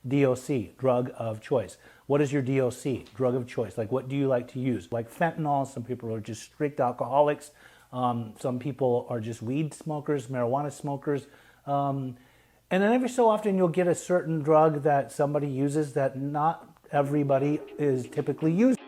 DOC, drug of choice. What is your DOC, drug of choice? Like, what do you like to use? Like fentanyl, some people are just strict alcoholics. Some people are just weed smokers, marijuana smokers. And then every so often you'll get a certain drug that somebody uses that not everybody is typically using.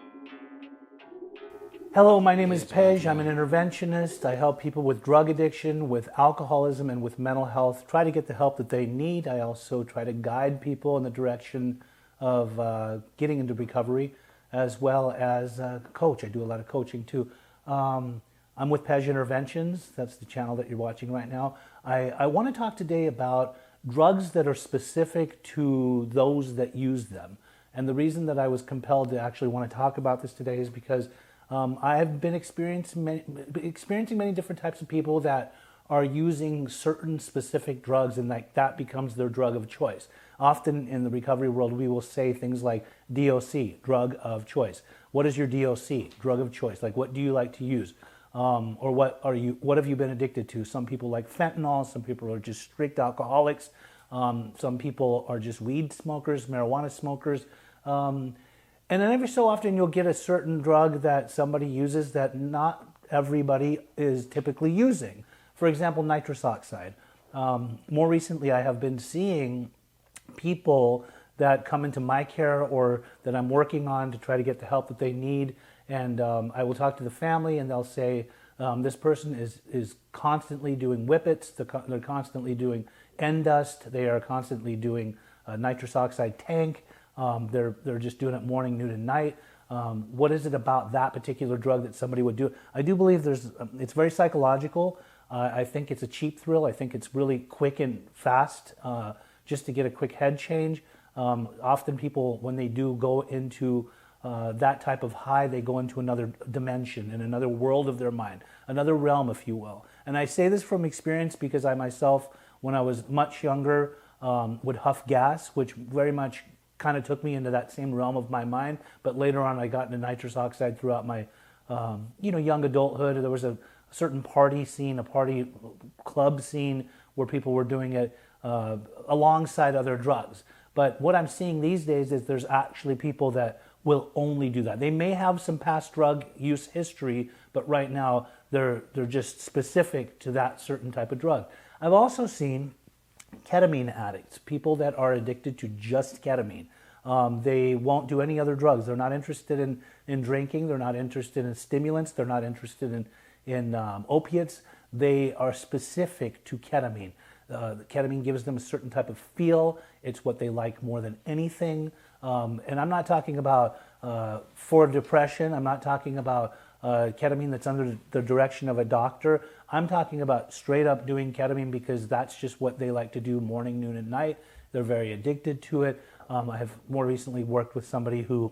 Hello, my name is Pej. I'm an interventionist. I help people with drug addiction, with alcoholism, and with mental health try to get the help that they need. I also try to guide people in the direction of getting into recovery, as well as coach. I do a lot of coaching too. I'm with Pej Interventions. That's the channel that you're watching right now. I want to talk today about drugs that are specific to those that use them. And the reason that I was compelled to actually want to talk about this today is because I have been experiencing many different types of people that are using certain specific drugs, and like that becomes their drug of choice. Often in the recovery world, we will say things like DOC, drug of choice. What is your DOC, drug of choice? Like, what do you like to use? Or what have you been addicted to? Some people like fentanyl. Some people are just strict alcoholics. Some people are just weed smokers, marijuana smokers. And then every so often you'll get a certain drug that somebody uses that not everybody is typically using. For example, nitrous oxide. More recently, I have been seeing people that come into my care or that I'm working on to try to get the help that they need. And I will talk to the family and they'll say, this person is constantly doing whippets, they're constantly doing N-dust, they are constantly doing nitrous oxide tank. They're just doing it morning, noon, and night. What is it about that particular drug that somebody would do? I do believe it's very psychological. I think it's a cheap thrill. I think it's really quick and fast, just to get a quick head change. Often people, when they do go into that type of high, they go into another dimension, in another world of their mind, another realm, if you will. And I say this from experience because I myself, when I was much younger, would huff gas, which very much kind of took me into that same realm of my mind. But later on, I got into nitrous oxide throughout my, young adulthood. There was a certain party scene, a party club scene where people were doing it alongside other drugs. But what I'm seeing these days is there's actually people that will only do that. They may have some past drug use history, but right now they're just specific to that certain type of drug. I've also seen ketamine addicts, people that are addicted to just ketamine. They won't do any other drugs. They're not interested in drinking. They're not interested in stimulants. They're not interested in opiates. They are specific to ketamine. Ketamine gives them a certain type of feel. It's what they like more than anything. And I'm not talking about for depression. I'm not talking about ketamine that's under the direction of a doctor. I'm talking about straight up doing ketamine because that's just what they like to do morning, noon, and night. They're very addicted to it. I have more recently worked with somebody who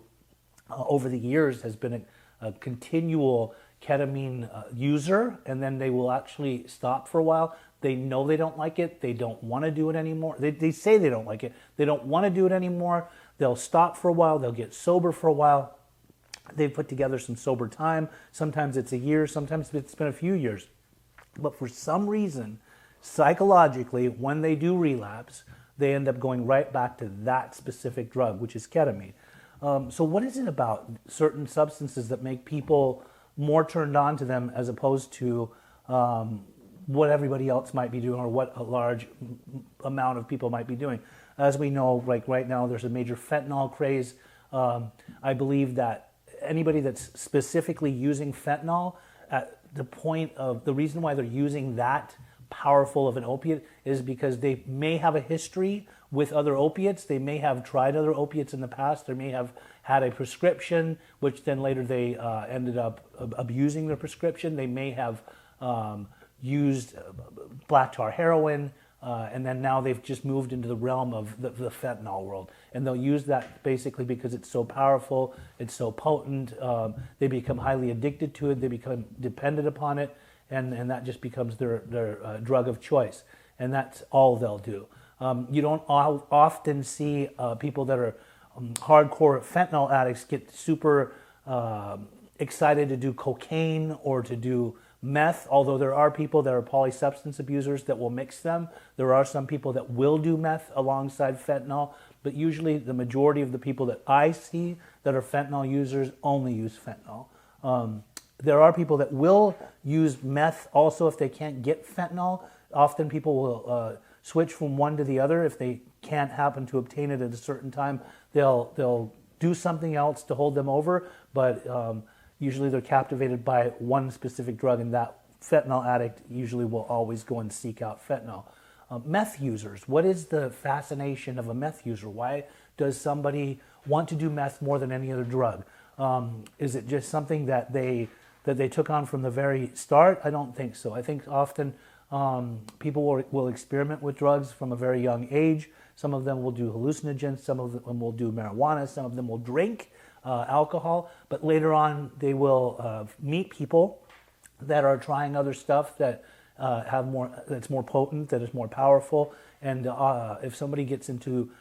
over the years has been a continual ketamine user, and then they will actually stop for a while. They know they don't like it. They don't want to do it anymore. They say they don't like it. They don't want to do it anymore. They'll stop for a while. They'll get sober for a while. They've put together some sober time. Sometimes it's a year. Sometimes it's been a few years. But for some reason, psychologically, when they do relapse, they end up going right back to that specific drug, which is ketamine. So what is it about certain substances that make people more turned on to them as opposed to what everybody else might be doing or what a large amount of people might be doing? As we know, like right now, there's a major fentanyl craze. I believe that anybody that's specifically using fentanyl at the point of the reason why they're using that powerful of an opiate is because they may have a history with other opiates. They may have tried other opiates in the past. They may have had a prescription, which then later they ended up abusing their prescription. They may have used black tar heroin, and then now they've just moved into the realm of the fentanyl world. And they'll use that basically because it's so powerful, it's so potent, they become highly addicted to it, they become dependent upon it, and that just becomes their drug of choice. And that's all they'll do. You don't often see people that are hardcore fentanyl addicts get super excited to do cocaine or to do meth, although there are people that are polysubstance abusers that will mix them. There are some people that will do meth alongside fentanyl, but usually the majority of the people that I see that are fentanyl users only use fentanyl. There are people that will use meth also if they can't get fentanyl. Often people will switch from one to the other if they can't happen to obtain it at a certain time. They'll do something else to hold them over, but usually they're captivated by one specific drug, and that fentanyl addict usually will always go and seek out fentanyl. Meth users, what is the fascination of a meth user? Why does somebody want to do meth more than any other drug? Is it just something that they took on from the very start? I don't think so. I think often people will experiment with drugs from a very young age. Some of them will do hallucinogens, some of them will do marijuana, some of them will drink alcohol, but later on they will meet people that are trying other stuff that that's more potent, that is more powerful. And if somebody gets into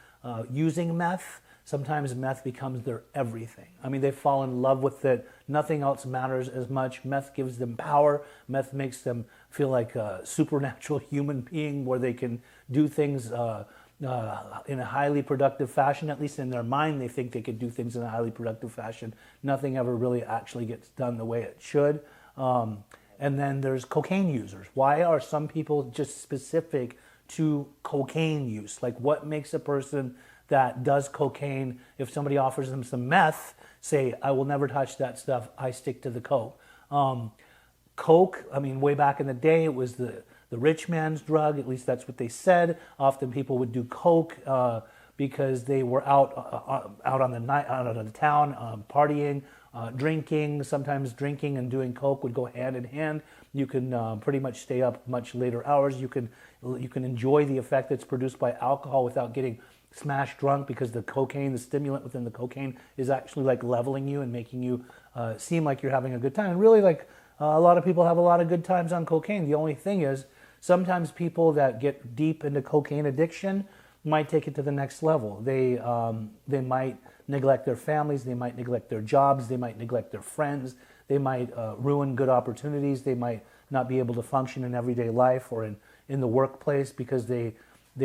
using meth, sometimes meth becomes their everything. I mean, they fall in love with it. Nothing else matters as much. Meth gives them power. Meth makes them feel like a supernatural human being where they can do things in a highly productive fashion. At least in their mind, they think they could do things in a highly productive fashion. Nothing ever really actually gets done the way it should. And then there's cocaine users. Why are some people just specific to cocaine use? Like, what makes a person that does cocaine, if somebody offers them some meth, say, I will never touch that stuff, I stick to the coke. Coke, I mean, way back in the day, it was the rich man's drug, at least that's what they said. Often people would do coke because they were out on the night, out of the town, partying, drinking. Sometimes drinking and doing coke would go hand in hand. You can pretty much stay up much later hours. You can enjoy the effect that's produced by alcohol without getting smash drunk, because the cocaine, the stimulant within the cocaine, is actually like leveling you and making you seem like you're having a good time. And really, like a lot of people have a lot of good times on cocaine. The only thing is, sometimes people that get deep into cocaine addiction might take it to the next level. They might neglect their families, they might neglect their jobs, they might neglect their friends, they might ruin good opportunities, they might not be able to function in everyday life or in the workplace because they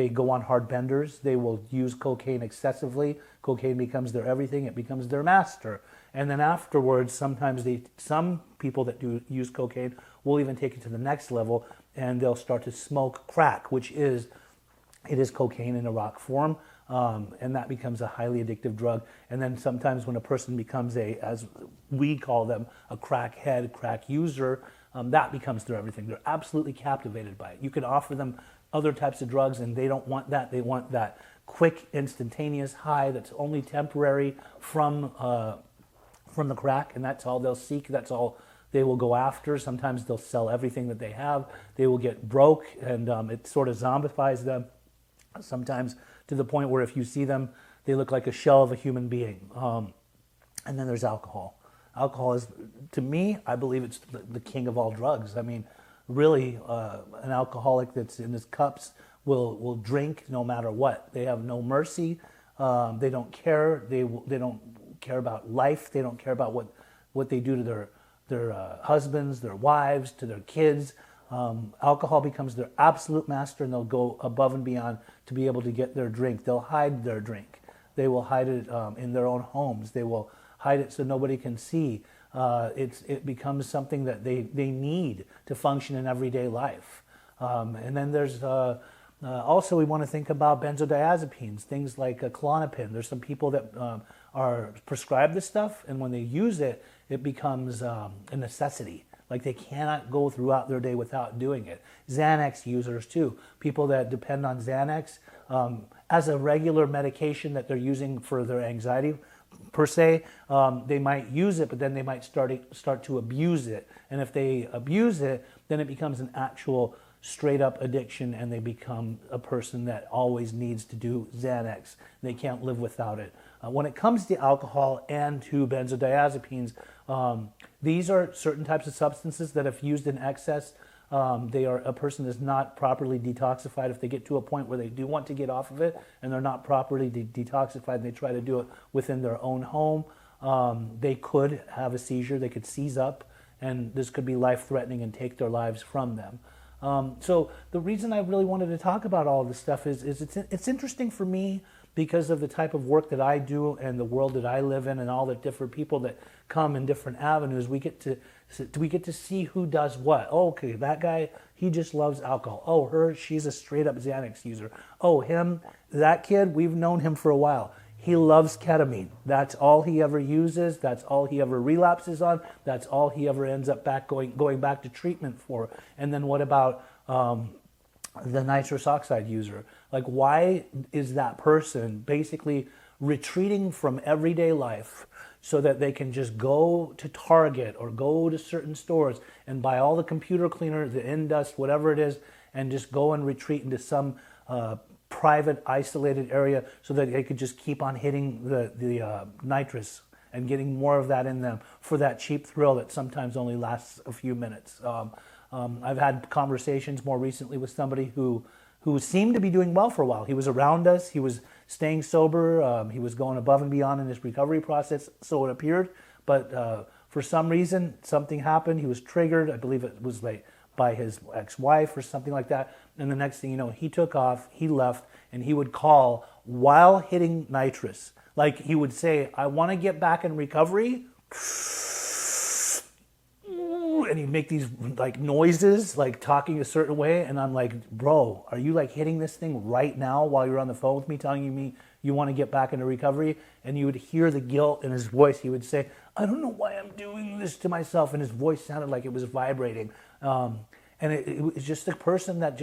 go on hard benders. They will use cocaine excessively. Cocaine becomes their everything. It becomes their master. And then afterwards, sometimes some people that do use cocaine will even take it to the next level, and they'll start to smoke crack, which is cocaine in a rock form, and that becomes a highly addictive drug. And then sometimes when a person becomes as we call them, a crackhead, crack user, that becomes their everything. They're absolutely captivated by it. You can offer them other types of drugs, and they don't want that. They want that quick, instantaneous high that's only temporary from the crack, and that's all they'll seek. That's all they will go after. Sometimes they'll sell everything that they have. They will get broke, and it sort of zombifies them. Sometimes to the point where if you see them, they look like a shell of a human being. And then there's alcohol. Alcohol is, to me, I believe it's the king of all drugs. I mean, really, an alcoholic that's in his cups will drink no matter what. They have no mercy. They don't care. They don't care about life. They don't care about what they do to their husbands, their wives, to their kids. Alcohol becomes their absolute master, and they'll go above and beyond to be able to get their drink. They'll hide their drink. They will hide it in their own homes. They will hide it so nobody can see. It becomes something that they need to function in everyday life. And then there's also, we want to think about benzodiazepines, things like Klonopin. There's some people that are prescribed this stuff, and when they use it, it becomes a necessity. Like they cannot go throughout their day without doing it. Xanax users too. People that depend on Xanax as a regular medication that they're using for their anxiety per se, they might use it, but then they might start to abuse it. And if they abuse it, then it becomes an actual straight up addiction, and they become a person that always needs to do Xanax. They can't live without it. When it comes to alcohol and to benzodiazepines, these are certain types of substances that if used in excess, a person is not properly detoxified. If they get to a point where they do want to get off of it and they're not properly detoxified, and they try to do it within their own home, they could have a seizure, they could seize up, and this could be life-threatening and take their lives from them. So the reason I really wanted to talk about all of this stuff is it's interesting for me because of the type of work that I do and the world that I live in and all the different people that come in different avenues, we get to see who does what. Oh, okay, that guy, he just loves alcohol. Oh, her, she's a straight up Xanax user. Oh, him, that kid, we've known him for a while. He loves ketamine. That's all he ever uses. That's all he ever relapses on. That's all he ever ends up going back to treatment for. And then what about the nitrous oxide user? Like, why is that person basically retreating from everyday life so that they can just go to Target or go to certain stores and buy all the computer cleaner, the Indust, whatever it is, and just go and retreat into some private, isolated area so that they could just keep on hitting the nitrous and getting more of that in them for that cheap thrill that sometimes only lasts a few minutes. I've had conversations more recently with somebody who seemed to be doing well for a while. He was around us. He was staying sober. He was going above and beyond in his recovery process, so it appeared. But for some reason, something happened. He was triggered. I believe it was like by his ex-wife or something like that. And the next thing you know, he took off, he left, and he would call while hitting nitrous. Like, he would say, I want to get back in recovery. And he'd make these like noises, like talking a certain way. And I'm like, bro, are you like hitting this thing right now while you're on the phone with me, telling me you want to get back into recovery? And you would hear the guilt in his voice. He would say, I don't know why I'm doing this to myself. And his voice sounded like it was vibrating. And it was just a person that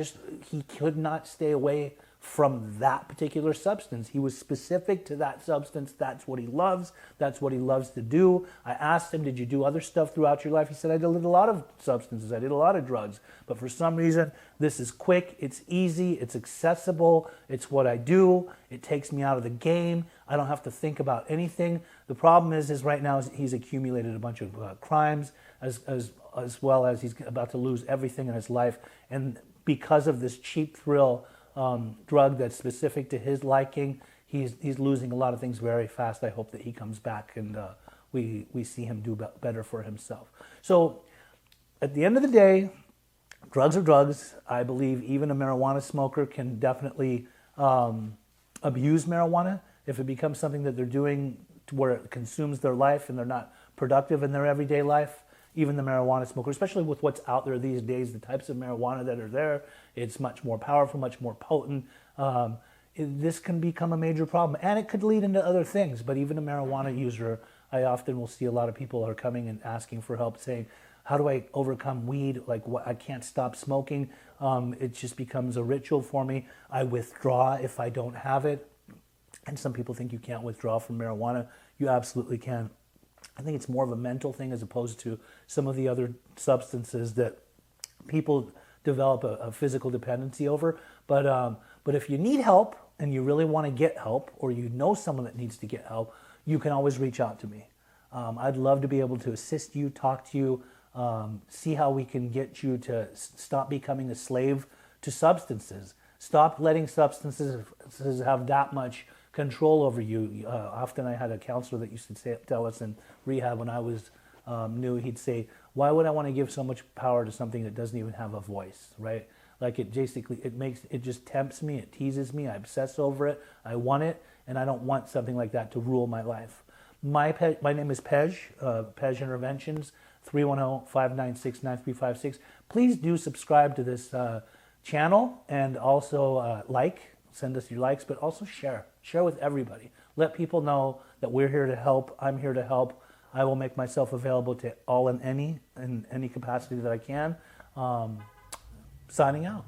he could not stay away from that particular substance. He was specific to that substance. That's what he loves. That's what he loves to do. I asked him, did you do other stuff throughout your life? He said, I did a lot of substances. I did a lot of drugs. But for some reason, this is quick. It's easy. It's accessible. It's what I do. It takes me out of the game. I don't have to think about anything. The problem is right now he's accumulated a bunch of crimes as well as he's about to lose everything in his life. And because of this cheap thrill drug that's specific to his liking, he's losing a lot of things very fast. I hope that he comes back and we see him do better for himself. So at the end of the day, drugs are drugs. I believe even a marijuana smoker can definitely abuse marijuana if it becomes something that they're doing to where it consumes their life and they're not productive in their everyday life. Even the marijuana smoker, especially with what's out there these days, the types of marijuana that are there, it's much more powerful, much more potent. This can become a major problem, and it could lead into other things. But even a marijuana user, I often will see a lot of people are coming and asking for help, saying, how do I overcome weed? Like, I can't stop smoking. It just becomes a ritual for me. I withdraw if I don't have it. And some people think you can't withdraw from marijuana. You absolutely can. I think it's more of a mental thing as opposed to some of the other substances that people develop a physical dependency over. But if you need help and you really want to get help, or you know someone that needs to get help, you can always reach out to me. I'd love to be able to assist you, talk to you, see how we can get you to stop becoming a slave to substances. Stop letting substances have that much control over you. Often I had a counselor that used to tell us in rehab when I was new, he'd say, why would I want to give so much power to something that doesn't even have a voice, right? Like, it just tempts me, it teases me, I obsess over it, I want it, and I don't want something like that to rule my life. My name is Pej, Pej Interventions, 310-596-9356. Please do subscribe to this channel, and also send us your likes, but also share with everybody. Let people know that we're here to help. I'm here to help. I will make myself available to all in any capacity that I can. Signing out.